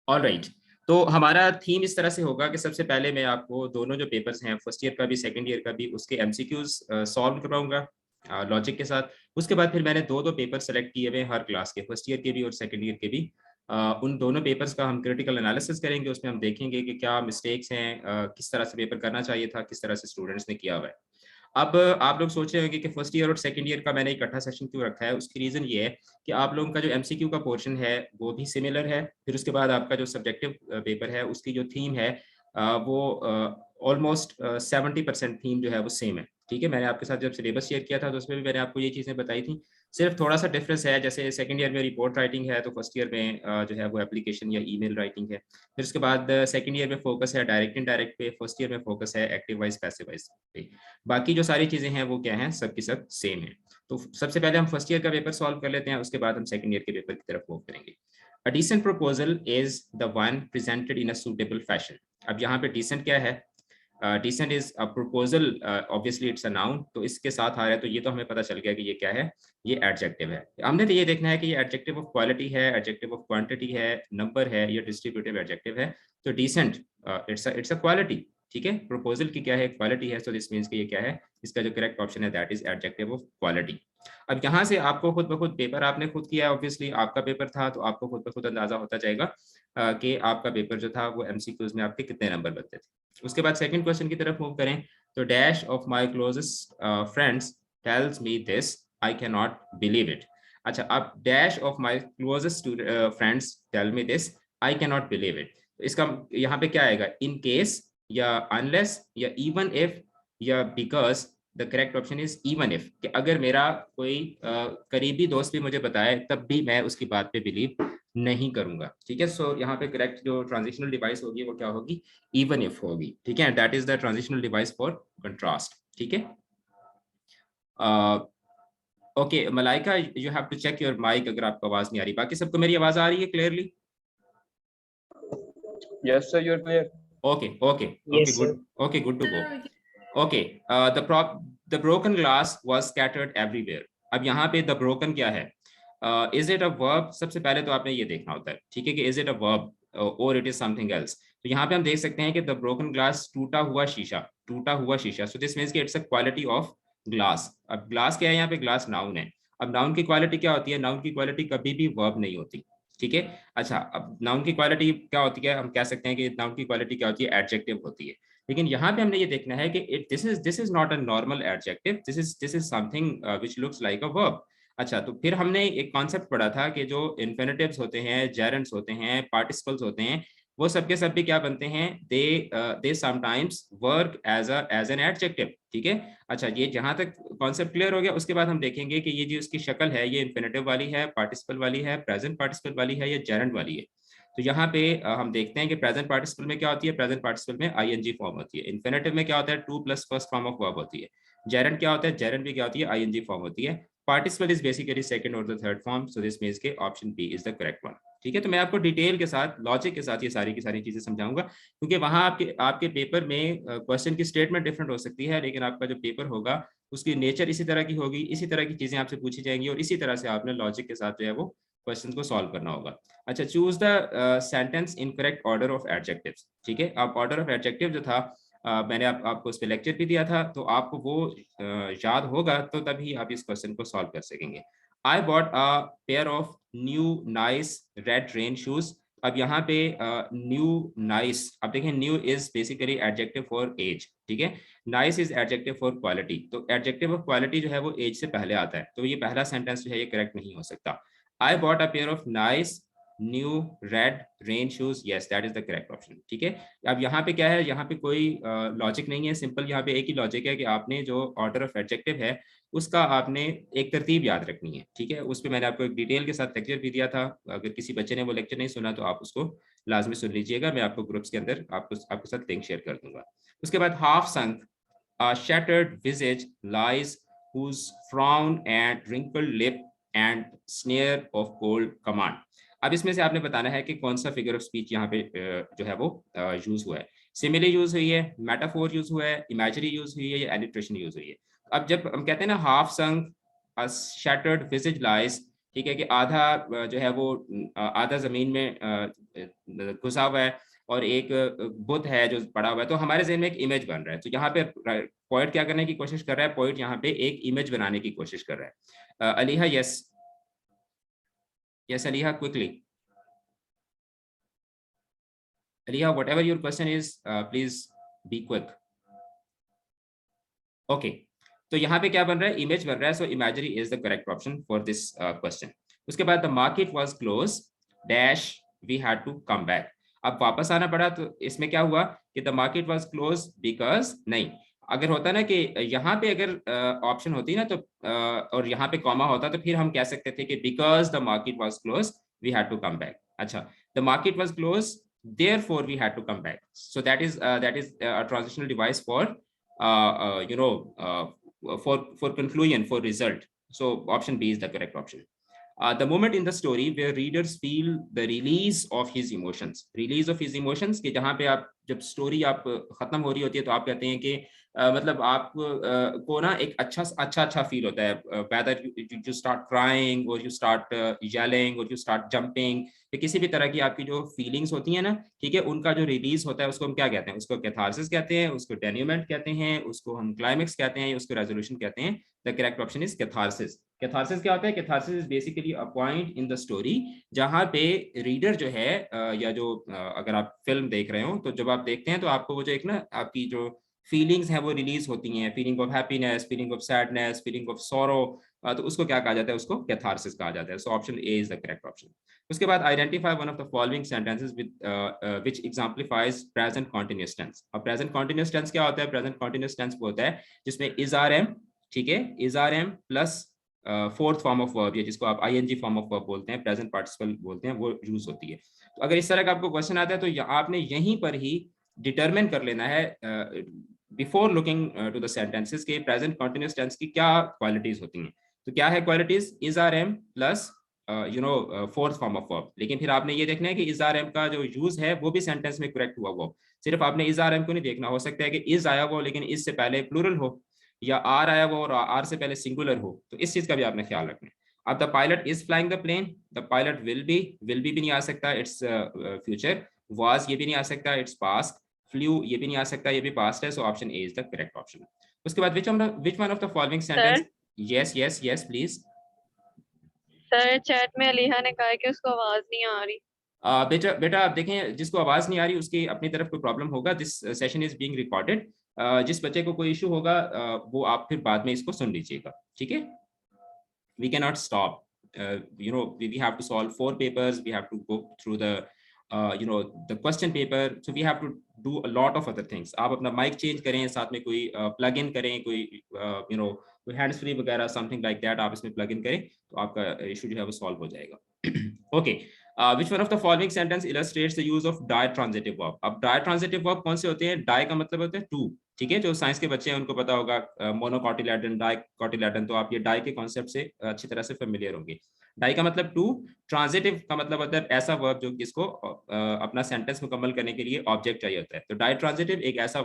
All right. तो हमारा theme इस तरह से होगा कि सबसे पहले मैं आपको दोनों जो पेपर्स हैं, फर्स्ट ईयर का भी सेकंड ईयर का भी, उसके एमसीक्यूज सॉल्व करवाऊंगा लॉजिक के साथ। उसके बाद फिर मैंने दो दो पेपर सेलेक्ट किए हुए हर क्लास के, फर्स्ट ईयर के भी और सेकंड ईयर के भी। उन दोनों पेपर्स का हम क्रिटिकल एनालिसिस करेंगे, उसमें हम देखेंगे कि क्या मिस्टेक्स हैं, किस तरह से पेपर करना चाहिए था, किस तरह से स्टूडेंट्स ने किया हुआ है। अब आप लोग सोच रहे होंगे कि फर्स्ट ईयर और सेकंड ईयर का मैंने इकट्ठा सेशन क्यों रखा है। उसकी रीजन ये है कि आप लोगों का जो एमसीक्यू का पोर्शन है वो भी सिमिलर है, फिर उसके बाद आपका जो सब्जेक्टिव पेपर है उसकी जो थीम है वो ऑलमोस्ट 70% थीम जो है वो सेम है। ठीक है, मैंने आपके साथ जब सिलेबस शेयर किया था तो उसमें भी मैंने आपको ये चीज़ें बताई थी। सिर्फ थोड़ा सा डिफरेंस है, जैसे सेकंड ईयर में रिपोर्ट राइटिंग है तो फर्स्ट ईयर में जो है वो एप्लीकेशन या ईमेल राइटिंग है। फिर उसके बाद सेकंड ईयर में फोकस है डायरेक्ट इनडायरेक्ट पे, फर्स्ट ईयर में फोकस है एक्टिव वाइज पैसिव वाइज पे। बाकी जो सारी चीजें हैं वो क्या हैं, सब की सब सेम है। तो सबसे पहले हम फर्स्ट ईयर का पेपर सॉल्व कर लेते हैं, उसके बाद हम सेकंड ईयर के पेपर की तरफ मूव करेंगे। A decent proposal is the one presented in a suitable fashion. अब यहाँ पे decent क्या है? Decent is a proposal, obviously it's a noun, तो इसके साथ आ रहा है तो ये तो हमें पता चल गया कि ये क्या है, ये एडजेक्टिव है। हमने तो ये देखना है कि ये एडजेक्टिव ऑफ क्वालिटी है, एडजेक्टिव ऑफ क्वांटिटी है, नंबर है, या डिस्ट्रीब्यूटिव एडजेक्टिव है। तो डिसेंट इट्स अ क्वालिटी। ठीक है, प्रपोजल की क्या है, क्वालिटी है, सो दिस मीन्स कि ये क्या है, इसका जो करेक्ट ऑप्शन है that is adjective of quality. अब यहाँ से आपको खुद ब खुद पेपर आपने खुद किया, ऑब्वियसली आपका पेपर था तो आपको खुद ब खुद अंदाजा होता जाएगा कि आपका पेपर जो था वो एमसीक्यूज में आपके कितने नंबर बनते थे। उसके बाद सेकंड क्वेश्चन की तरफ मूव करें तो dash of my closest friends tells me this, I can not believe it. अच्छा, अब dash of my closest friends tell me this, I can not believe it. इसका यहाँ पे क्या आएगा, इन केस या अनलेस या इवन इफ या because. The correct option is even if, कि अगर मेरा कोई करीबी दोस्त भी मुझे बताए तब भी मैं उसकी बात पे बिलीव नहीं करूंगा। ठीक है, सो यहाँ पे करेक्ट जो ट्रांजिशनल डिवाइस होगी वो क्या होगी, इवन इफ होगी। ठीक है, that is the transitional device for contrast. ठीक है, okay Malaika, you have to check your mic अगर आपको आवाज नहीं आ रही। बाकी सबको मेरी आवाज आ रही है clearly? Yes, sir, you're clear. Okay okay okay Yes, sir. Good, okay good to go. Okay, the broken glass was scattered everywhere. अब यहाँ पे द ब्रोकन क्या है, इज इट अ वर्ब? सबसे पहले तो आपने ये देखना होता है, ठीक है, कि इज इट अ वर्ब और इट इज समथिंग एल्स। तो यहाँ पे हम देख सकते हैं कि द ब्रोकन ग्लास, टूटा हुआ शीशा, टूटा हुआ शीशा, सो दिस मींस कि it's a quality of glass. अब ग्लास क्या है, यहाँ पे ग्लास नाउन है। अब नाउन की क्वालिटी क्या होती है, नाउन की क्वालिटी कभी भी वर्ब नहीं होती। ठीक है, अच्छा, अब नाउन की क्वालिटी क्या होती है, हम कह सकते हैं कि नाउन की क्वालिटी क्या होती है, एडजेक्टिव होती है। लेकिन यहाँ पे हमने ये देखना है कि it this is not a normal adjective, this is something which looks like a verb. अच्छा, तो फिर हमने एक कॉन्सेप्ट पढ़ा था कि जो इन्फिनिटिव्स होते हैं, जेरेंड्स होते हैं, पार्टिसिपल्स होते हैं, वो सब के सब भी क्या बनते हैं, they sometimes work as an adjective. ठीक है, अच्छा, ये जहां तक कॉन्सेप्ट क्लियर हो गया, उसके बाद हम देखेंगे कि ये जो इसकी शक्ल है ये इन्फिनिटिव वाली है, पार्टिसिपल वाली है, प्रेजेंट पार्टिसिपल वाली है, या जेरेंड वाली है। तो यहाँ पे हम देखते हैं कि प्रेजेंट पार्टिसिपल में क्या होती है, प्रेजेंट पार्टिसिपल में आईएनजी फॉर्म होती है। इन्फिनिटिव में क्या होता है, two plus first form of verb होती है। जेरेंड क्या होता है, जेरेंड भी क्या होती है, आईएनजी फॉर्म होती है। पार्टिसिपल इज बेसिकली सेकंड और the third form, so this means के option B is the correct one. ठीक है, तो मैं आपको डिटेल के साथ, लॉजिक के साथ ये सारी की सारी चीजें समझाऊंगा, क्योंकि वहां आपके आपके पेपर में क्वेश्चन की स्टेटमेंट डिफरेंट हो सकती है, लेकिन आपका जो पेपर होगा उसकी नेचर इसी तरह की होगी, इसी तरह की चीजें आपसे पूछी जाएंगी और इसी तरह से आपने लॉजिक के साथ जो है वो क्वेश्चन को सॉल्व करना होगा। अच्छा, choose the sentence in correct order of adjectives. ठीक है, अब ऑर्डर ऑफ एडजेक्टिव जो था मैंने आपको उस पर लेक्चर भी दिया था, तो आपको वो याद होगा तो तभी आप इस क्वेश्चन को सॉल्व कर सकेंगे। I bought a pair of new nice red rain shoes. अब यहाँ पे न्यू नाइस, अब देखें new is basically adjective for age. ठीक है, nice is adjective for quality, तो एडजेक्टिव ऑफ क्वालिटी जो है वो एज से पहले आता है, तो ये पहला सेंटेंस जो है ये करेक्ट नहीं हो सकता। आई bought a pair of nice new red rain shoes, yes that is the correct option. ठीक है, अब यहाँ पे क्या है, यहाँ पे कोई लॉजिक नहीं है, सिंपल यहाँ पे एक ही लॉजिक है कि आपने जो ऑर्डर ऑफ एडजेक्टिव है उसका आपने एक तरतीब याद रखनी है। ठीक है, उस पर मैंने आपको एक डिटेल के साथ लेक्चर भी दिया था, अगर किसी बच्चे ने वो लेक्चर नहीं सुना तो आप उसको लाजमी सुन लीजिएगा, मैं आपको ग्रुप्स के अंदर आपके साथ लिंक शेयर कर दूंगा। उसके बाद half sunk, shattered visage lies whose frown and wrinkled lip and sneer of cold command। अब इसमें से आपने बताना है कि कौन सा फिगर ऑफ स्पीच यहाँ पे जो है वो यूज हुआ है। सिमिली यूज हुई है, मेटाफोर यूज हुआ है, इमेजरी यूज हुई है, या एलिट्रेशन यूज हुई है। अब जब हम कहते हैं ना हाफ संक, शैटर्ड विजिज लाइज, ठीक है, कि आधा जो है वो आधा जमीन में घुसा हुआ है और एक बुत है जो पड़ा हुआ है, तो हमारे ज़हन में एक इमेज बन रहा है। तो यहाँ पे पोइट क्या करने की कोशिश कर रहा है, पोइट यहाँ पे एक इमेज बनाने की कोशिश कर रहा है। Aliha, yes yes Aliha, quickly Aliha, whatever your question is, please be quick. Okay, तो यहाँ पे क्या बन रहा है, इमेज बन रहा है, so imagery is the correct option for this question. उसके बाद the market was close dash we had to come back. अब वापस आना पड़ा, तो इसमें क्या हुआ कि the market was close because, नहीं, अगर होता ना कि यहाँ पे अगर ऑप्शन होती ना तो और यहाँ पे कॉमा होता तो फिर हम कह सकते थे कि because the market was close we had to come back. अच्छा, the market was close therefore we had to come back, so that is a transitional device for you know for conclusion, for result. So option B is the correct option. The moment in the story where readers feel the release of his emotions, release of his emotions, कि जहाँ पे आप जब story आप खत्म हो रही होती है तो आप कहते हैं कि मतलब आप को ना एक अच्छा फील होता है, whether you start crying or you start yelling or you start jumping, या किसी भी तरह की आपकी जो फीलिंग्स होती हैं ना, ठीक है, उनका जो रिलीज होता है उसको हम क्या कहते हैं, उसको कैथारसिस कहते हैं, उसको डेन्यूमेंट कहते हैं, उसको हम क्लाइमेक्स कहते हैं, उसको रेजोल्यूशन कहते हैं। The correct option is catharsis. Catharsis क्या होता है, catharsis is basically a point in the story जहां पे रीडर जो है या जो अगर आप फिल्म देख रहे हो तो जब आप देखते हैं तो आपको वो जो एक ना आपकी जो फीलिंग्स हैं वो रिलीज होती हैं, feeling of happiness, feeling of sadness, feeling of sorrow, तो उसको क्या कहा जाता है, उसको कैथारसिस कहा जाता है। So option A is the correct option. उसके बाद identify one of the following sentences with which exemplifies present continuous tense. अब प्रेजेंट कंटीन्यूअस टेंस क्या होता है, प्रेजेंट कंटीन्यूअस टेंस वो होता है जिसमें इज आर एम, ठीक है, is are am plus fourth form of verb, या जिसको आप आईएनजी फॉर्म ऑफ वर्ब बोलते हैं, प्रेजेंट पार्टिसिपल बोलते हैं, वो यूज होती है। तो अगर इस तरह का आपको क्वेश्चन आता है तो आपने यहीं पर ही डिटरमिन कर लेना है before looking to the sentences के प्रेजेंट कंटीन्यूअस टेंस की क्या क्वालिटीज होती हैं। तो क्या है qualities, is are am plus fourth form of verb. लेकिन फिर आपने ये देखना है कि इज आर एम का जो यूज है वो भी सेंटेंस में करेक्ट हुआ वो, सिर्फ आपने इज आर एम को नहीं देखना, हो सकता है कि इज आया वो लेकिन इज से पहले प्लूरल हो, या आर आया वो और आर से पहले सिंगुलर हो, तो इस चीज का भी आपने ख्याल रखना है। अब the pilot is flying the plane, the pilot will भी नहीं आ सकता, इट्स फ्यूचर। वाज ये भी नहीं आ सकता, इट्स पास्ट। फ्लू ये भी नहीं आ सकता, ये भी पास्ट है। So option A is the correct option. उसके बाद which one of the following sentence, yes yes yes please. Sir chat में अलीहा ने कहा है कि उसको आवाज नहीं आ रही। बेटा आप देखें, जिसको आवाज नहीं आ रही उसकी अपनी तरफ कोई प्रॉब्लम होगा, this session is being recorded. जिस बच्चे को कोई इशू होगा वो आप फिर बाद में इसको सुन लीजिएगा, ठीक है। We cannot stop. We have to solve 4 papers. We have to go through the question paper. So we have to do a lot of other things. आप अपना माइक चेंज करें, साथ में कोई प्लग इन करें, कोई हैंड्स फ्री वगैरह something like that आप इसमें प्लग इन करें तो आपका इशू जो है वो सॉल्व हो जाएगा। Okay, which one of the following sentence illustrates the use of diatransitive verb? अब diatransitive verb कौन से होते हैं, डाई का मतलब होता है टू, ठीक है, जो साइंस के बच्चे हैं उनको पता होगा, मोनोकॉटिलेडन, डाइकॉटिलेडन, तो आप ये डाई के कॉन्सेप्ट से अच्छी तरह से फेमिलियर होंगे। डाई का मतलब टू, ट्रांजिटिव का मतलब होता है ऐसा वर्ब जो जिसको अपना सेंटेंस मुकम्मल करने के लिए ऑब्जेक्ट चाहिए होता है। तो डाई ट्रांजिटिव एक ऐसा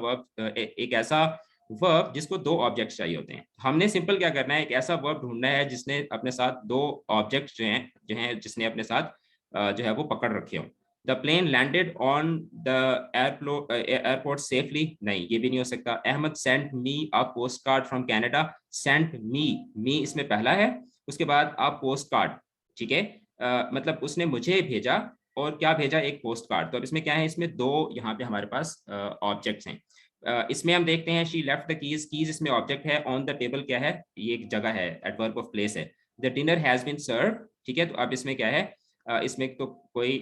वर्ब जिसको 2 ऑब्जेक्ट्स चाहिए होते हैं। हमने सिंपल क्या करना है, एक ऐसा वर्ब ढूंढना है जिसने अपने साथ 2 ऑब्जेक्ट्स जो हैं जिसने अपने साथ जो है वो पकड़ रखे हों। The plane landed on the airport safely, नहीं ये भी नहीं हो सकता। Ahmed sent me a postcard from Canada, sent me इसमें पहला है, उसके बाद अ पोस्ट कार्ड, ठीक है, मतलब उसने मुझे भेजा, और क्या भेजा, एक पोस्ट कार्ड। तो अब इसमें क्या है, इसमें 2 यहाँ पे हमारे पास ऑब्जेक्ट्स हैं। इसमें हम देखते हैं she left the keys, keys इसमें ऑब्जेक्ट है, ऑन द टेबल क्या है, ये एक जगह है, एडवर्ब ऑफ प्लेस है। द डिनर हैज बीन सर्व, ठीक है, तो अब इसमें क्या है, इसमें तो कोई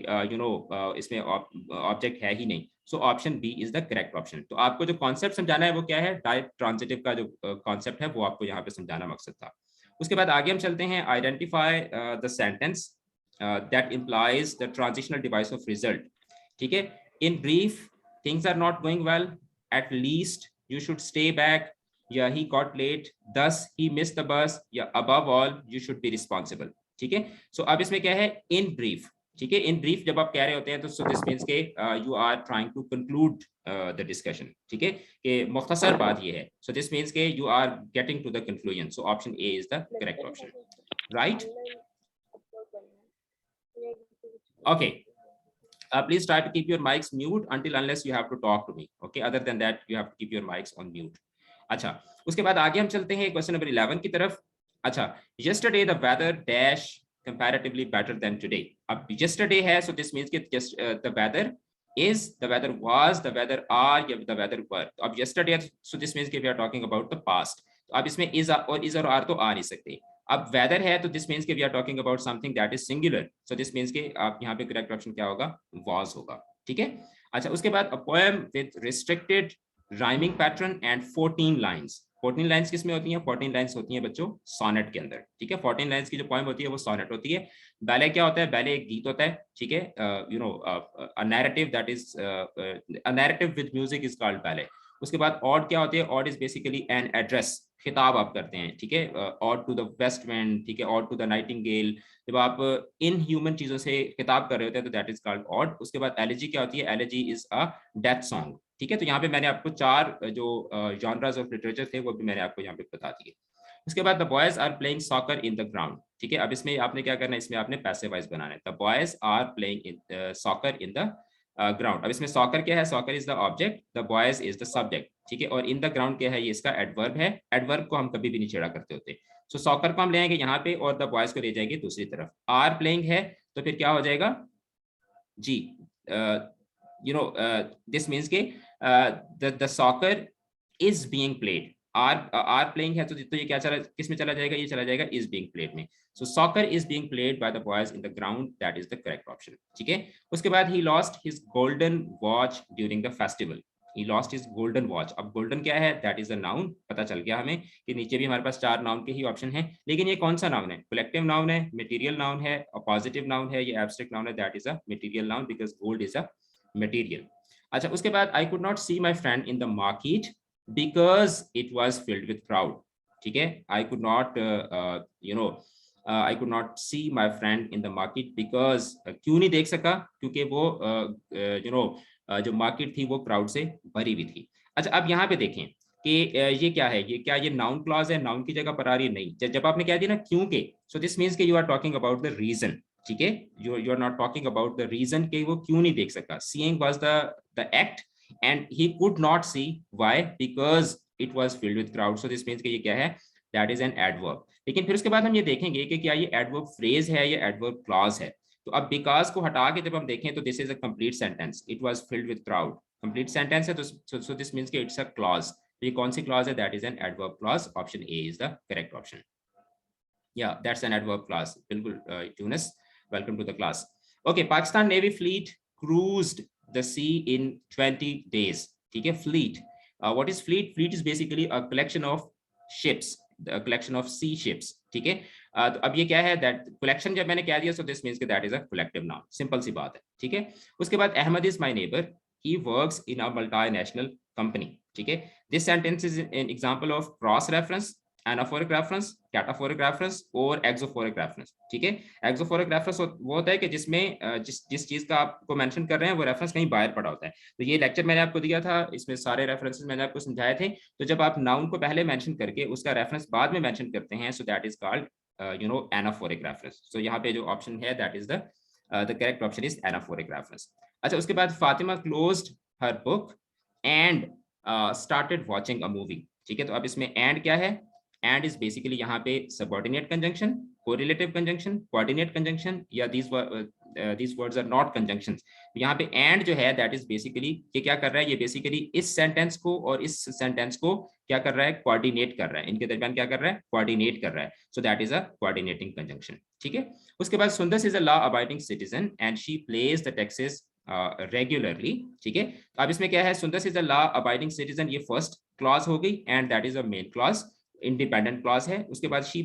इसमें ऑब्जेक्ट है ही नहीं। So option B is the correct option. तो आपको जो कॉन्सेप्ट समझाना है वो क्या है, डायरेक्ट ट्रांजिटिव का जो कॉन्सेप्ट है वो आपको यहाँ पे समझाना मकसद था। उसके बाद आगे हम चलते हैं, identify the sentence that implies the transitional device of result, ठीक है। In brief, things are not going well, at least, you should stay back, या ही गॉट लेट, दस ही मिस्ड द बस, या above all you should be responsible, ठीक है। सो अब इसमें क्या है, इन ब्रीफ, ठीक है, इन ब्रीफ जब आप कह रहे होते हैं तो सो दिस मींस के you are trying to conclude the discussion, ठीक है, कि मुख्तसर बात ये है। सो दिस मींस के you are getting to the conclusion. So option A is the correct option, right. Okay. Please try to keep your mics mute until unless you have to talk to me. Okay. Other than that, you have to keep your mics on mute. अच्छा, उसके बाद आगे हम चलते हैं question number 11 की तरफ. अच्छा, yesterday the weather dash comparatively better than today. अब yesterday है, so this means कि the weather is, the weather was, the weather are, या the weather were. तो अब yesterday, so this means कि we are talking about the past. तो अब इसमें is और are तो आ नहीं सकते. अब weather है तो this means कि we are talking about something that is singular. So this means कि आप यहाँ पे correct option क्या होगा? Was होगा. ठीक है. अच्छा, उसके बाद a poem with restricted rhyming pattern and 14 lines. 14 lines किसमें होती हैं? 14 लाइंस होती हैं बच्चों सोनेट के अंदर. ठीक है, 14 लाइंस की जो पोएम होती है वो सोनेट होती है. बैले क्या होता है? बैले एक गीत होता है. ठीक है, you know a narrative, that is a narrative with music is called ballet. उसके बाद ऑड क्या होती है? Ode is basically an address, खिताब आप करते हैं. ठीक है, ode to the west wind, ठीक है, ऑड टू द नाइटिंगेल. जब आप इन ह्यूमन चीजों से खिताब कर रहे होते हैं तो दैट इज कॉल्ड ऑड. उसके बाद एलेजी क्या होती है? Elegy is a death song. ठीक है, तो यहाँ पे मैंने आपको 4 जो जॉनरास ऑफ लिटरेचर थे वो भी मैंने आपको यहाँ पे बता दिए. उसके बाद the boys are playing soccer in the ground. ठीक है, अब इसमें आपने क्या करना है? इसमें आपने पैसिव वॉइस बनाना है. The boys are playing in soccer in the ground. अब इसमें सॉकर क्या है? Soccer is the object, the boys is the subject. ठीक है, और इन द ग्राउंड क्या है? ये इसका एडवर्ब है. एडवर्ब को हम कभी भी नहीं छेड़ा करते होते. सो सॉकर को हम ले आएंगे यहाँ पे और द बॉयज को ले जाएंगे दूसरी तरफ. आर प्लेइंग है तो फिर क्या हो जाएगा जी? यू नो दिस मीन्स के the soccer is being played. are playing है तो ये क्या चला, किस में चला जाएगा? ये चला जाएगा is being played में. So soccer is being played by the boys in the ground. That is the correct option. ठीक है, उसके बाद he lost his golden watch during the festival. He lost his golden watch. अब golden क्या है? That is a noun. पता चल गया हमें कि नीचे भी हमारे पास 4 नाउन के ही ऑप्शन है. लेकिन ये कौन सा नाउन है? कलेक्टिव नाउन है, मटेरियल नाउन है, पॉजिटिव नाउन है, ये एब्स्ट्रैक्ट नाउन है. That is a material noun because gold is a material. अच्छा, उसके बाद I could not see my friend in the market because it was filled with crowd. ठीक है, I could not I could not see my friend in the market because, क्यों नहीं देख सका? क्योंकि वो जो मार्केट थी वो क्राउड से भरी हुई थी. अच्छा, अब यहाँ पे देखें कि ये क्या है? ये क्या ये नाउन क्लॉज है? नाउन की जगह पर आ रही है? नहीं. जब आपने कह दिया ना क्योंकि, सो दिस मीन्स कि you are talking about the reason. ठीक है, you are not talking about the reason कि वो क्यों नहीं देख सका. Seeing was the act and he could not see. Why? Because it was filled with crowd. So this means कि ये क्या है? That is an adverb. लेकिन फिर उसके बाद हम ये देखेंगे कि क्या ये एडवर्ब फ्रेज है या एडवर्ब क्लॉज है. तो अब बिकॉज को हटा के जब हम देखें तो this is a complete sentence. It was filled with crowd complete sentence है. तो सो दिस मीन्स कि इट्स अ क्लॉज. तो ये कौन सी क्लॉज है? That is an adverb clause. Option A is the correct option. या दैट्स एन एडवर्ब क्लॉज. बिल्कुल Yunus, welcome to the class. Okay, Pakistan Navy fleet cruised the sea in 20 days. ठीक है, fleet. What is fleet? Fleet is basically a collection of ships, a collection of sea ships. ठीक है, तो अब ये क्या है? that collection जब मैंने कह दिया so this means कि that is a collective noun. Simple सी बात है. ठीक है, उसके बाद Ahmad is my neighbor. He works in a multinational company. ठीक है, this sentence is an example of cross reference, anaphoric reference, cataphoric reference और एक्सोफोरिक रेफरेंस. ठीक है, एक्सोफोरिक रेफरेंस वो होता है कि जिसमें जिस चीज का आपको मेंशन कर रहे हैं वो रेफरेंस कहीं बाहर पड़ा होता है. तो ये लेक्चर मैंने आपको दिया था, इसमें सारे रेफरेंसेस मैंने आपको समझाए थे. तो जब आप नाउन को पहले मेंशन करके उसका रेफरेंस बाद में मेंशन करते हैं, so that is called anaphoric reference. So यहाँ पे जो ऑप्शन है that is the correct option is anaphoric reference. अच्छा, उसके बाद Fatima closed her book and started watching a movie. ठीक है, तो अब इसमें एंड क्या है? एंड इज बेसिकली यहाँ पे subordinate conjunction, correlative conjunction, coordinate conjunction, या these words are not conjunctions. यहाँ पे एंड जो है दैट इज बेसिकली ये क्या कर रहा है? ये बेसिकली इस सेंटेंस को और इस सेंटेंस को क्या कर रहा है? कोऑर्डिनेट कर रहा है. इनके दरमियान क्या कर रहा है? कोऑर्डिनेट कर रहा है. So that is a coordinating conjunction. ठीक है, उसके बाद सुंदर is a law abiding citizen and she plays the taxes regularly. ठीक है, तो अब इसमें क्या है? सुंदर is a law abiding citizen, ये फर्स्ट क्लॉज हो गई and that is a main clause, independent clause है. उसके बाद she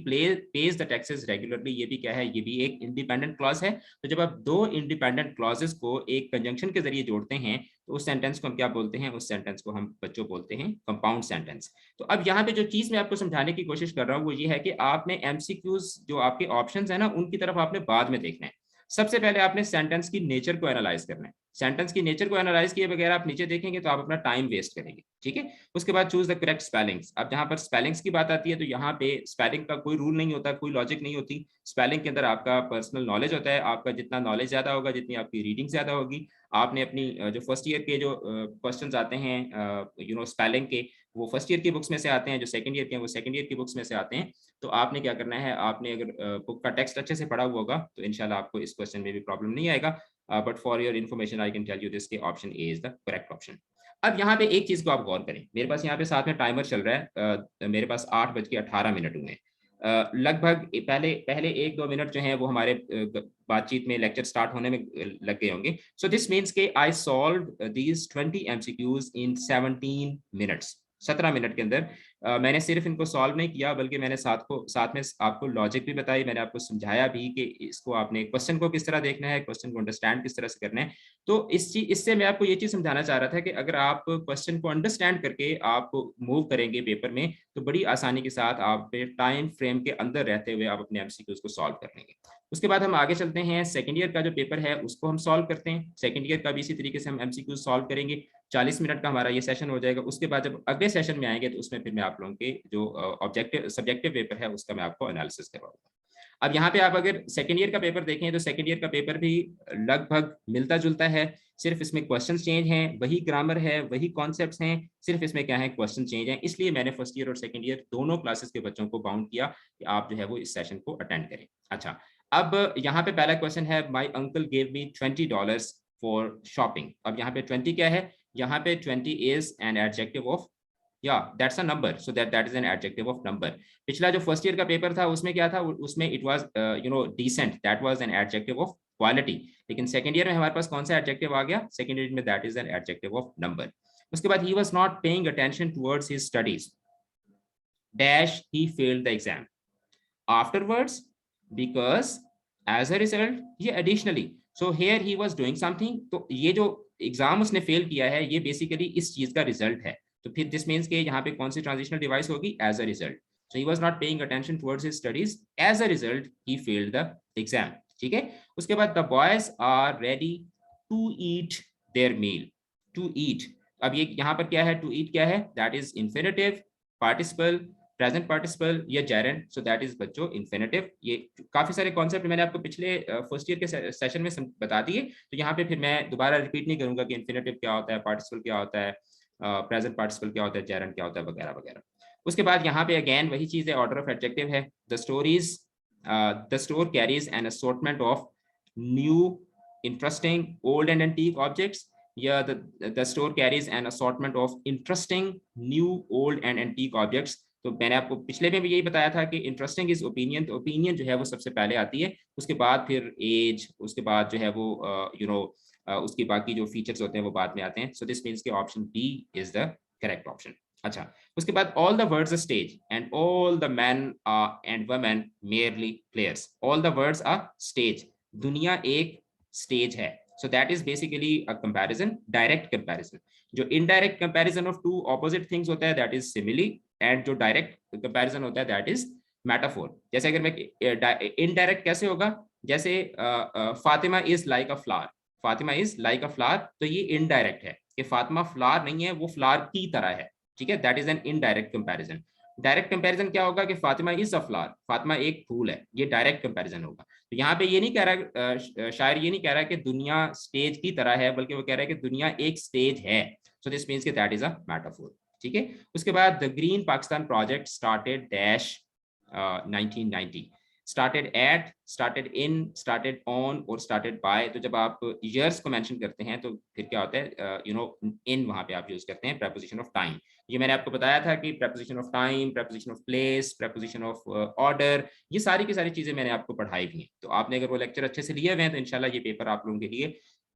page the taxes regularly, ये भी क्या है? ये भी एक इंडिपेंडेंट क्लॉज है. तो जब आप दो इंडिपेंडेंट क्लॉजेस को एक कंजंक्शन के जरिए जोड़ते हैं तो उस सेंटेंस को हम क्या बोलते हैं? उस सेंटेंस को हम बच्चों बोलते हैं कंपाउंड सेंटेंस. तो अब यहाँ पे जो चीज मैं आपको समझाने की कोशिश कर रहा हूँ वो ये है कि आपने एमसीक्यूज जो आपके ऑप्शंस है ना उनकी तरफ आपने बाद में देखना है. सबसे पहले आपने सेंटेंस की नेचर को एनालाइज करना है. सेंटेंस की नेचर को एनालाइज किए बगैर आप नीचे देखेंगे तो आप अपना टाइम वेस्ट करेंगे, ठीक है। उसके बाद चूज द करेक्ट स्पेलिंग्स। अब जहां पर स्पेलिंग्स की बात आती है तो यहाँ पे स्पेलिंग का कोई रूल नहीं होता, कोई लॉजिक नहीं होती। स्पेलिंग के अंदर आपका पर्सनल नॉलेज होता है, आपका जितना नॉलेज ज्यादा होगा, जितनी आपकी रीडिंग ज्यादा होगी, आपने अपनी जो फर्स्ट ईयर के जो क्वेश्चंस आते हैं स्पेलिंग के, वो फर्स्ट ईयर की बुक्स में से आते हैं, जो सेकंड ईयर के हैं वो सेकंड ईयर की बुक्स में से आते हैं। तो आपने क्या करना है, आपने अगर बुक का टेक्स्ट अच्छे से पढ़ा हुआ होगा तो इंशाल्लाह आपको इस क्वेश्चन में भी प्रॉब्लम नहीं आएगा। But for your information I can tell you this के option A is the correct option. अब यहाँ पे एक चीज को आप गौर करें, मेरे पास यहाँ पे साथ में टाइमर चल रहा है, मेरे पास 8:18 हुए हैं। लगभग पहले पहले 1-2 मिनट जो हैं वो हमारे बातचीत में, लेक्चर स्टार्ट होने में लग गए होंगे। सो दिस मीन्स के I solve these 20 MCQs in 17 minutes. 17 minute के अंदर मैंने सिर्फ इनको सॉल्व नहीं किया, बल्कि मैंने साथ में आपको लॉजिक भी बताई, मैंने आपको समझाया भी कि इसको आपने क्वेश्चन को किस तरह देखना है, क्वेश्चन को अंडरस्टैंड किस तरह से करना है। तो इससे मैं आपको ये चीज समझाना चाह रहा था कि अगर आप क्वेश्चन को अंडरस्टैंड करके आप मूव करेंगे पेपर में तो बड़ी आसानी के साथ आप टाइम फ्रेम के अंदर रहते हुए आप अपने एमसीक्यूज को सॉल्व कर लेंगे। उसके बाद हम आगे चलते हैं, सेकंड ईयर का जो पेपर है उसको हम सॉल्व करते हैं। सेकंड ईयर का भी इसी तरीके से हम एमसीक्यू सॉल्व करेंगे। 40 मिनट का हमारा ये सेशन हो जाएगा। उसके बाद जब अगले सेशन में आएंगे तो उसमें फिर मैं आप लोगों के जो ऑब्जेक्टिव सब्जेक्टिव पेपर है उसका मैं आपको एनालिसिस करवाऊंगा। अब यहाँ पे आप अगर सेकंड ईयर का पेपर देखें तो सेकंड ईयर का पेपर भी लगभग मिलता जुलता है, सिर्फ इसमें क्वेश्चन चेंज हैं, वही ग्रामर है, वही कॉन्सेप्ट्स हैं, सिर्फ इसमें क्या है, क्वेश्चन चेंज हैं। इसलिए मैंने फर्स्ट ईयर और सेकंड ईयर दोनों क्लासेस के बच्चों को बाउंड किया कि आप जो है वो इस सेशन को अटेंड करें। अच्छा, अब यहाँ पे पहला क्वेश्चन है, my uncle gave me $20 for shopping. अब यहाँ पे 20 क्या है, यहाँ पे 20 is an adjective of, that's a number, so that is an adjective of number। पिछला जो फर्स्ट ईयर का पेपर था उसमें क्या था, उसमें it was decent, that was an adjective of quality। लेकिन सेकंड ईयर में हमारे पास कौन सा एडजेक्टिव आ गया, सेकंड ईयर में that is an adjective of number। उसके बाद he was not paying attention towards his studies dash he failed the exam afterwards because as a result ये additionally, so here he was doing something। तो ये जो exam उसने fail किया है ये बेसिकली इस चीज का रिजल्ट है। तो फिर दिस मीन्स के यहाँ पे कौन सी ट्रांजिशनल डिवाइस होगी, as a result. So he was not paying attention towards his studies, as a result he failed the exam. ठीक है। उसके बाद the boys are ready to eat their meal. To eat, अब ये यहाँ पर क्या है, टू ईट क्या है, that is infinitive, participle, present participle या जेरेंट। सो दैट इज बच्चों इन्फिनिटिव। ये काफी सारे कॉन्सेप्ट मैंने आपको पिछले फर्स्ट ईयर के सेशन में बता दिए, तो यहाँ पे फिर मैं दोबारा रिपीट नहीं करूंगा कि इन्फिनिटिव क्या होता है, पार्टिसिपल क्या होता है, प्रेजेंट पार्टिसिपल क्या होता है, जेरेंट क्या होता है, वगैरह वगैरह। उसके बाद यहाँ पे अगेन वही चीज है, ऑर्डर ऑफ एडजेक्टिव है। The store carries an assortment of new interesting old and antique objects, या the store carries an assortment of interesting new old and antique objects. तो मैंने आपको पिछले में भी यही बताया था कि इंटरेस्टिंग इज ओपिनियन, तो ओपिनियन जो है वो सबसे पहले आती है, उसके बाद फिर एज, उसके बाद जो है वो उसकी बाकी जो फीचर्स होते हैं वो बाद में आते हैं। सो दिस मीन्स के option B is the correct option. अच्छा, उसके बाद all the words stage and all the man and women merely players. All the words are stage, दुनिया एक स्टेज है। So that is basically a comparison, direct comparison. जो indirect comparison of two opposite things होता है that is simile, and जो direct comparison होता है that is metaphor. जैसे अगर मैं इनडायरेक्ट कैसे होगा, जैसे Fatima is like a flower, Fatima is like a flower, तो ये इनडायरेक्ट है कि फातिमा फ्लावर नहीं है, वो फ्लावर की तरह है। ठीक है, that is an indirect comparison. Direct comparison क्या होगा कि Fatima is a flower, Fatima एक फूल है, ये डायरेक्ट कंपैरिजन होगा। तो यहाँ पे ये नहीं कह रहा, शायर ये नहीं कह रहा कि दुनिया स्टेज की तरह है, बल्कि वो कह रहा है कि दुनिया एक स्टेज है। सो दिस मीन्स कि दैट इज अ मेटाफोर। ठीक है। उसके बाद the green Pakistan project started dash 1990, started at, started in, started on और started by। तो जब आप years को मेंशन करते हैं तो फिर क्या होता है, in वहां पे आप यूज करते हैं preposition of time। ये मैंने आपको बताया था कि preposition of time, preposition of place, preposition of order, ये सारी की सारी चीजें मैंने आपको पढ़ाई भी हैं। तो आपने अगर वो लेक्चर अच्छे से लिए हुए हैं तो इंशाल्लाह ये पेपर आप लोगों के लिए,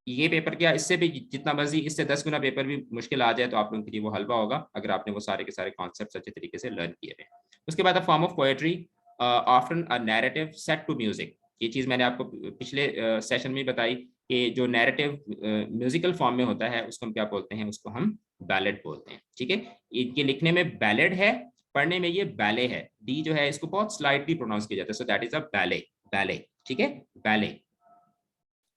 ये पेपर क्या, इससे भी जितना मर्जी, इससे 10 गुना पेपर भी मुश्किल आ जाए तो आप लोगों के लिए वो हलवा होगा अगर आपने वो सारे के सारे कॉन्सेप्ट अच्छे तरीके से लर्न किए हुए। उसके बाद form of poetry often a narrative set to music. ये चीज मैंने आपको पिछले सेशन में बताई कि जो नैरेटिव म्यूजिकल फॉर्म में होता है उसको हम क्या बोलते हैं, उसको हम बैलेड बोलते हैं। ठीक है, इनके लिखने में बैलेड है, पढ़ने में ये बैले है। डी जो है इसको बहुत स्लाइटली प्रोनाउंस किया जाता है, so that is a ballet, ballet. ठीक है, बैले।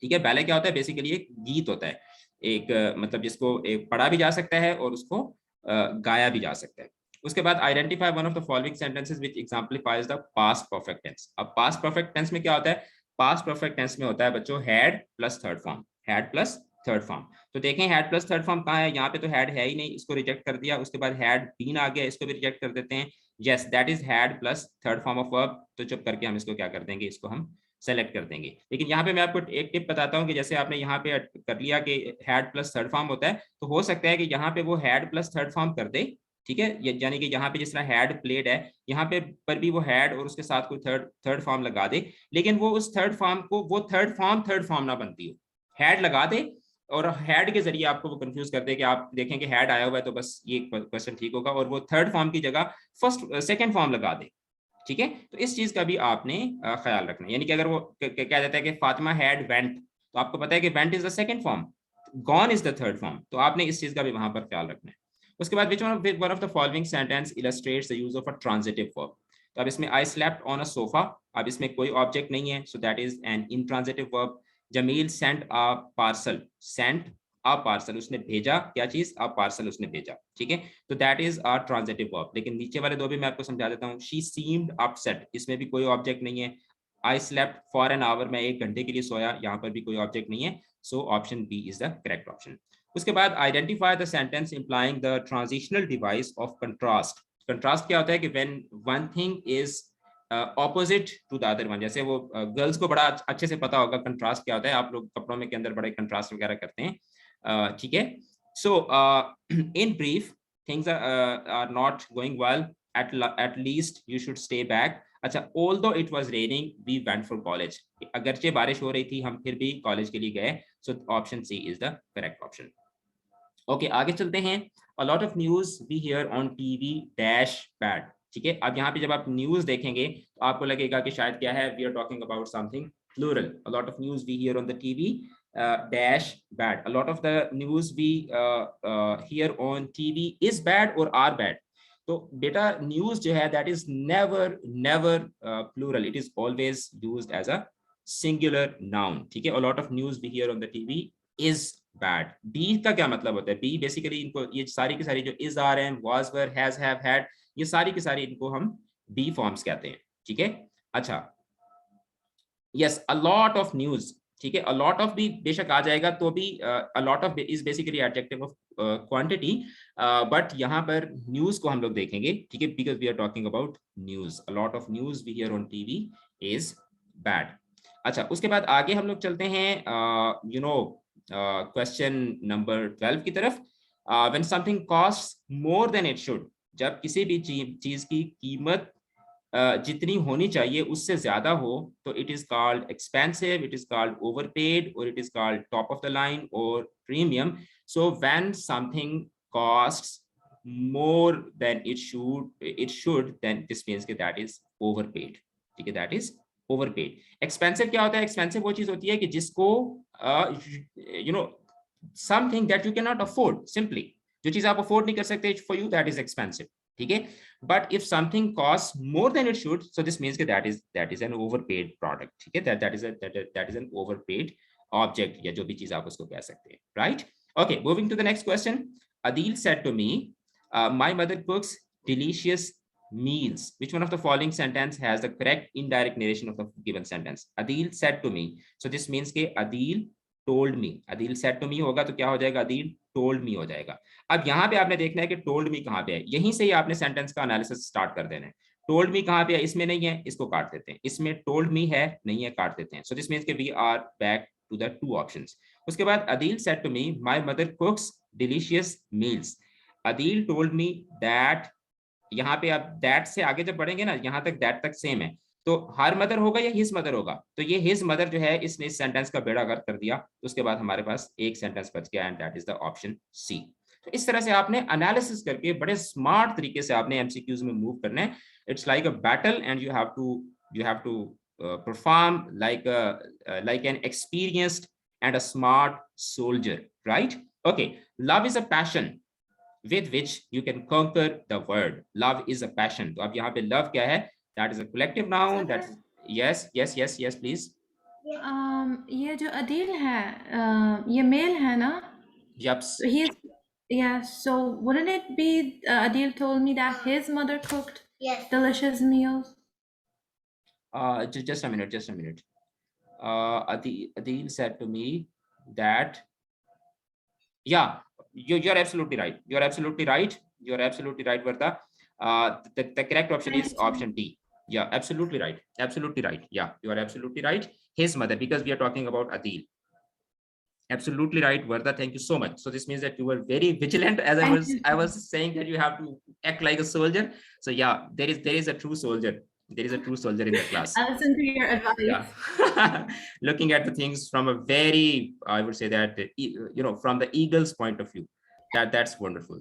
ठीक है, बैले क्या होता है, बेसिकली एक गीत होता है, एक मतलब जिसको एक पढ़ा भी जा सकता है और उसको गाया भी जा सकता है। उसके बाद identify one of the following sentences which exemplifies the past perfect tense. अब पास्ट परफेक्ट टेंस में क्या होता है, पास्ट परफेक्ट टेंस में होता है बच्चों had plus third form, had plus third form. तो देखें हैड प्लस थर्ड फॉर्म कहाँ है, यहाँ पे तो हैड है ही नहीं, इसको रिजेक्ट कर दिया। उसके बाद हैड बीन आ गया, इसको भी रिजेक्ट कर देते हैं। Yes that is had plus third form of verb, तो चुप करके हम इसको क्या कर देंगे, इसको हम सेलेक्ट कर देंगे। लेकिन यहाँ पे मैं आपको एक टिप बताता हूँ कि जैसे आपने यहाँ पे कर लिया कि हैड प्लस थर्ड फॉर्म होता है, तो हो सकता है कि यहाँ पे वो हैड प्लस थर्ड फॉर्म कर दे, ठीक है, यानी कि यहाँ पे जिस तरह हैड प्लेड है, यहाँ पे पर भी वो हैड और उसके साथ कोई थर्ड फॉर्म लगा दे, लेकिन वो उस थर्ड फॉर्म को वो थर्ड फॉर्म ना बनती हो, हैड लगा दे और हैड के जरिए आपको वो कंफ्यूज कर दे कि आप देखें कि हैड आया हुआ है तो बस ये क्वेश्चन ठीक होगा, और वो थर्ड फॉर्म की जगह सेकंड फॉर्म लगा दे। ठीक है, तो इस चीज का भी आपने ख्याल रखना है। यानी कि अगर वो क्या देता है कि फातिमा हैड वेंट, तो आपको पता है कि went is the second form, gone is the third form, तो आपने इस चीज का भी वहां पर ख्याल रखना है। उसके बाद which one of the following sentence illustrates the use of a transitive verb. तो अब इसमें I slept on a sofa, अब इसमें कोई ऑब्जेक्ट नहीं है, so that is an intransitive verb. Jamil sent a parcel, sent a parcel, उसने भेजा क्या चीज, अ पार्सल उसने भेजा, ठीक है, तो that is a transitive verb. लेकिन नीचे वाले दो भी मैं आपको समझा देता हूँ। शी सीम्ड अपसेट, इसमें भी कोई ऑब्जेक्ट नहीं है। I slept for an hour, मैं 1 घंटे के लिए सोया, यहाँ पर भी कोई ऑब्जेक्ट नहीं है, so option B is the correct option. उसके बाद identify the sentence implying the transitional device of contrast. Contrast क्या होता है कि when one thing is opposite to the other one. जैसे वो गर्ल्स को बड़ा अच्छे से पता होगा कंट्रास्ट क्या होता है, आप लोग कपड़ों में के अंदर बड़े कंट्रास्ट वगैरह करते हैं, ठीक है। So in brief things are not going well, at least you should stay back। अच्छा, although it was raining we went for college, अगरचे बारिश हो रही थी हम फिर भी कॉलेज के लिए गए, so option C is the correct option। Okay, आगे चलते हैं। a lot of news we hear on TV dash bad, ठीक है। अब यहाँ पे जब आप न्यूज देखेंगे तो आपको लगेगा कि शायद क्या है, we are talking about something plural। a lot of news we hear on the TV dash bad, a lot of the news we hear on TV is bad or are bad। तो बेटा news जो है that is never never plural, it is always used as a singular noun, ठीक है। a lot of news we hear on the TV is bad। B का क्या मतलब होता है, बी बेसिकली इनको ये सारी की सारी जो is are am was were has have had, ये सारी की सारी इनको हम बी फॉर्म्स कहते हैं, ठीक है। अच्छा, yes a lot of news, ठीक है, अ लॉट ऑफ भी बेशक आ जाएगा तो भी a lot of is basically adjective of quantity, but यहाँ पर न्यूज को हम लोग देखेंगे, ठीक है, because we are talking about news. A lot of news we hear on TV is bad. अच्छा, उसके बाद आगे हम लोग चलते हैं यू नो क्वेश्चन नंबर 12 की तरफ। When something cost more than it should, जब किसी भी चीज की कीमत जितनी होनी चाहिए उससे ज्यादा हो, तो it is called expensive, it is called overpaid, और it is called top of the line और premium. So when something costs more than it should then this means कि that is overpaid, ठीक है, that is overpaid। expensive क्या होता है, expensive वो चीज होती है कि जिसको you know something that you cannot afford, simply जो चीज आप अफोर्ड नहीं कर सकते, for you that is expensive, ठीक है। but if something costs more than it should, so this means that is an overpaid product, ठीक है, that is an overpaid object, या जो भी चीज आप उसको कह सकते हैं, right? okay, moving to the next question। Adil said to me, my mother cooks delicious meals, which one of the following sentence has the correct indirect narration of the given sentence? Adil said to me, so this means के Adil told me, Adil said to me होगा तो क्या हो जाएगा, Adil told me हो जाएगा। अब यहाँ पे आपने देखना है कि told me कहाँ पे है, यहीं से ही आपने सेंटेंस का एनालिसिस स्टार्ट कर देना है। told me कहाँ पे है, इसमें नहीं है, इसको काट देते हैं, इसमें told me है नहीं है, काट देते हैं। so this means कि we are back to the two options। उसके बाद Adil said to me, my mother cooks delicious meals। Adil told me that, यहाँ पे आप दैट से आगे जब बढ़ेंगे ना, यहाँ तक दैट तक सेम है, तो हर मदर होगा या हिज मदर होगा, तो ये हिज मदर जो है इसने इस सेंटेंस का बेड़ा गर्क कर दिया, तो उसके बाद हमारे पास एक सेंटेंस बच गया, and that is the option C. तो इस तरह से आपने एनालिसिस करके बड़े स्मार्ट तरीके से आपने एमसीक्यूज में मूव करना है। It's like a battle and you have to perform like an experienced and a smart soldier, right? Okay, love is a passion with which you can conquer the world। love is a passion। तो अब यहाँ पे love क्या है, that is a collective noun, that is yes, yes, yes, yes, please। ये जो अदील है, ये मेल है ना? Yep. So he's, yeah, so wouldn't it be, Adil told me that his mother cooked delicious meals? Just a minute, just a minute. Adil said to me that, yeah, you're absolutely right. You're absolutely right. You're absolutely right, Varda. The correct option is option D. Yeah, absolutely right. Absolutely right. Yeah, you are absolutely right. His mother, because we are talking about Adil. Absolutely right, Varda. Thank you so much. So this means that you were very vigilant. As I was saying that you have to act like a soldier. So yeah, there is a true soldier. There is a true soldier in the class. I listen to your advice. Yeah. Looking at the things from a very, I would say that, from the eagle's point of view. That's wonderful.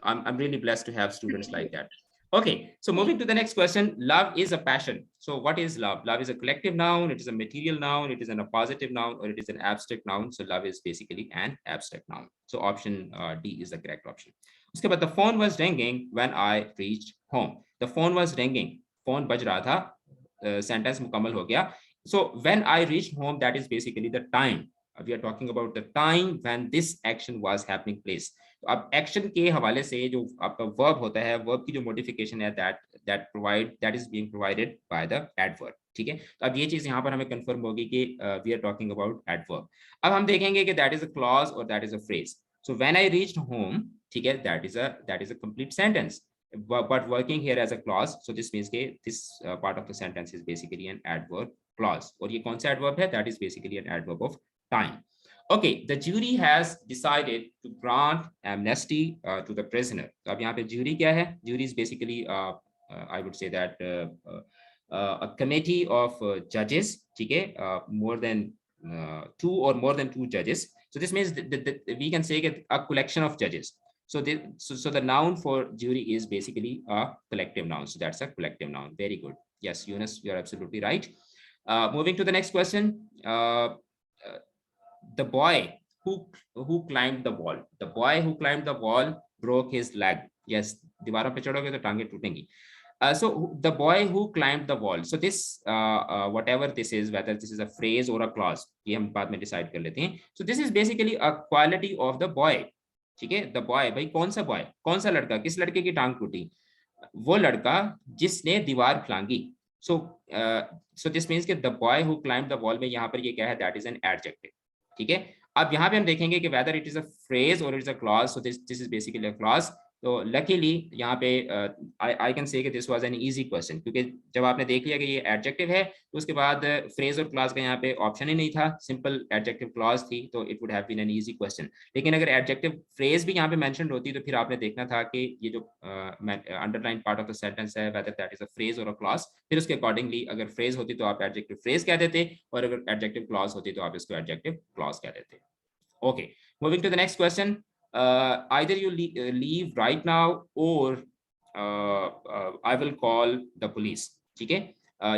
I'm really blessed to have students like that. Okay, so moving to the next question. Love is a passion. So what is love? Love is a collective noun, it is a material noun, it is a positive noun, or it is an abstract noun. So love is basically an abstract noun. So option D is the correct option. उसके बाद the phone was ringing when I reached home. The phone was ringing. Phone बज रहा था. Sentence मुकम्मल हो गया. So when I reached home, that is basically the time. We are talking about the time when this action was happening place. तो अब action के हवाले से जो आपका वर्ब होता है, वर्ब की जो मॉडिफिकेशन है, that is being provided by the adverb. ठीक है, तो अब ये चीज यहाँ पर हमें कंफर्म होगी कि we are talking about adverb. अब हम देखेंगे कि that is a clause or that is a phrase. So when I reached home, ठीक है, that is a complete sentence. But working here as a clause, so this means कि this part of the sentence is basically an adverb clause. और ये कौन सा adverb है? That is basically an adverb of time. Okay, the jury has decided to grant amnesty to the prisoner. तो अब यहाँ पे jury क्या है? Jury is basically, I would say that a committee of judges, ठीक है, more than two or more than two judges. So this means that we can say a collection of judges. So the noun for jury is basically a collective noun. So that's a collective noun. Very good. Yes, Yunus, you are absolutely right. Moving to the next question. The boy who climbed the wall. The boy who climbed the wall broke his leg. Yes, दीवारों पे चढ़ोगे तो टांगे टूटेंगी. So the boy who climbed the wall. So this whatever this is, whether this is a phrase or a clause, ये हम बाद में decide कर लेते हैं. So this is basically a quality of the boy. ठीक है, the boy, भाई कौन सा boy, कौन सा लड़का, किस लड़के की टांग टूटी? वो लड़का जिसने दीवार फलांगी. So this means कि the boy who climbed the wall में यहाँ पर ये क्या है? That is an adjective. ठीक है, अब यहाँ पे हम देखेंगे कि whether it is a phrase or it is a clause. So this is basically a clause. तो luckily यहाँ पे I can say कि this was an easy question, क्योंकि जब आपने देख लिया कि ये adjective है तो उसके बाद phrase और clause का यहाँ पे option ही नहीं था, simple adjective clause थी, तो it would have been an easy question. लेकिन अगर adjective phrase भी यहाँ पे mentioned होती तो फिर आपने देखना था कि ये जो underlined part of the sentence है, whether that is a phrase or a clause, फिर उसके accordingly अगर phrase होती तो आप adjective phrase कह देते, और अगर adjective clause होती तो आप इसको adjective clause कह देते. Okay, moving to the next question. Either you leave right now or I will call the police. ठीक है,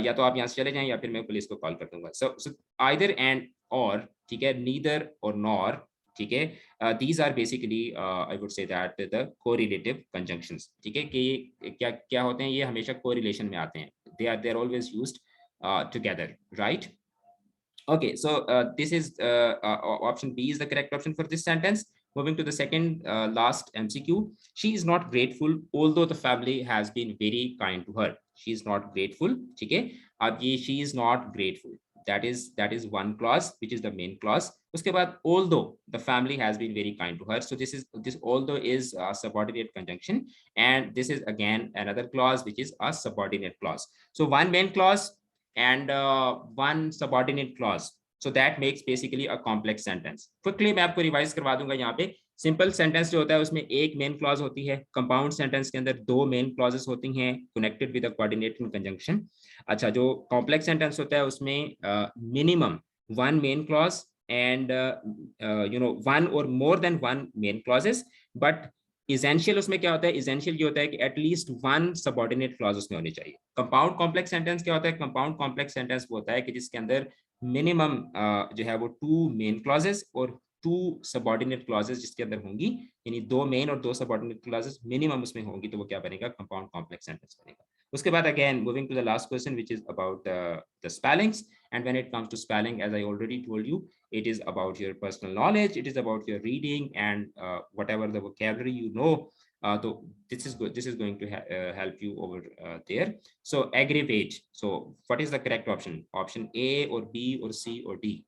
या तो आप यहाँ से चले जाएं या फिर मैं पुलिस को कॉल कर दूंगा. So either and or, ठीक है, neither or nor, ठीक है, these are basically I would say that the correlative conjunctions. ठीक है, कि क्या क्या होते हैं, ये हमेशा correlation में आते हैं. They are always used together, right? Okay, so this is option B is the correct option for this sentence. Moving to the second last MCQ. She is not grateful although the family has been very kind to her. She is not grateful. ठीक है, अब ये she is not grateful, that is one clause which is the main clause. उसके बाद although the family has been very kind to her. So this although is a subordinate conjunction, and this is again another clause which is a subordinate clause. So one main clause and one subordinate clause. So that makes basically a complex sentence. Quickly मैं आपको revise करवा दूंगा. यहाँ पे simple sentence जो होता है उसमें एक मेन क्लॉज होती है. कंपाउंड सेंटेंस के अंदर दो मेन क्लॉजेस होती हैं connected with a coordinating conjunction. अच्छा, जो कॉम्प्लेक्स सेंटेंस होता है उसमें minimum one main clause and one or more than one main clauses. But essential उसमें क्या होता है? इसेंशियल ये होता है कि एटलीस्ट वन सबऑर्डिनेट क्लॉज उसमें होनी चाहिए. कंपाउंड कॉम्प्लेक्स सेंटेंस क्या होता है? कंपाउंड कॉम्प्लेक्स सेंटेंस वो होता है कि जिसके अंदर मिनिमम जो है वो टू मेन क्लॉजेस और टू सबऑर्डिनेट क्लॉजेस जिसके अंदर होंगी, यानी दो मेन और दो सबऑर्डिनेट क्लॉजेस मिनिमम उसमें होंगी, तो वो क्या बनेगा? कंपाउंड कॉम्प्लेक्स सेंटेंस बनेगा. उसके बाद again moving to the last question which is about the spellings. And when it comes to spelling, as I already told you, it is about your personal knowledge, it is about your reading and whatever the vocabulary you know. So this is good, this is going to help you over there. So aggravate, so what is the correct option? Option A or B or C or D?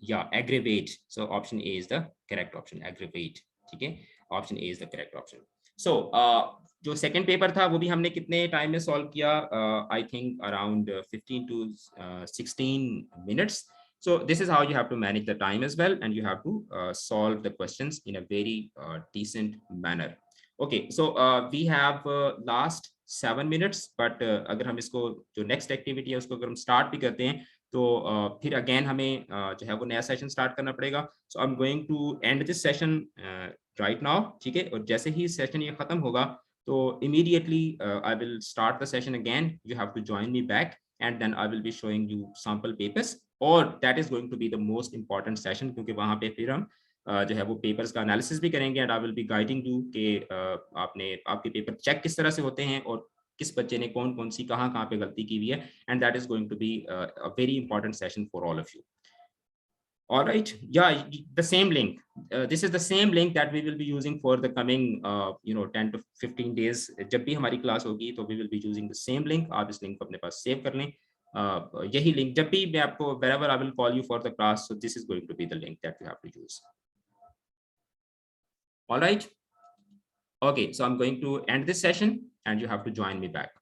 Yeah, aggravate. So option A is the correct option, aggravate. ठीक है, option A is the correct option. So जो second paper था वो भी हमने कितने time में solve किया? I think around 15 to 16 minutes. So this is how you have to manage the time as well, and you have to solve the questions in a very decent manner. Okay, so we have last 7 minutes, but अगर हम इसको जो next activity है उसको अगर हम start भी करते हैं तो फिर अगेन हमें जो है वो नया सेशन स्टार्ट करना पड़ेगा. So I am going to end this session right now. ठीक है, और जैसे ही सेशन ये खत्म होगा तो immediately I will start the session again. You have to join me back and then I will be showing you sample papers, और that is going to be the most important session, क्योंकि वहां पे फिर हम जो है वो papers का एनालिसिस भी करेंगे and I will be guiding you कि आपने आपके पेपर चेक किस तरह से होते हैं और किस बच्चे ने कौन कौन सी कहाँ पे गलती की हुई है. And that is going to be a very important session for all of you. All right, yeah, the same link, this is the same link that we will be using for the coming 10 to 15 days. जब भी हमारी class होगी तो we will be using the same link. आप इस link को अपने पास save कर लें. यही लिंक जब भी मैं आपको wherever I will call you for the class, so this is going to be the link that you have to use. All right, okay, so I'm going to end this session and you have to join me back.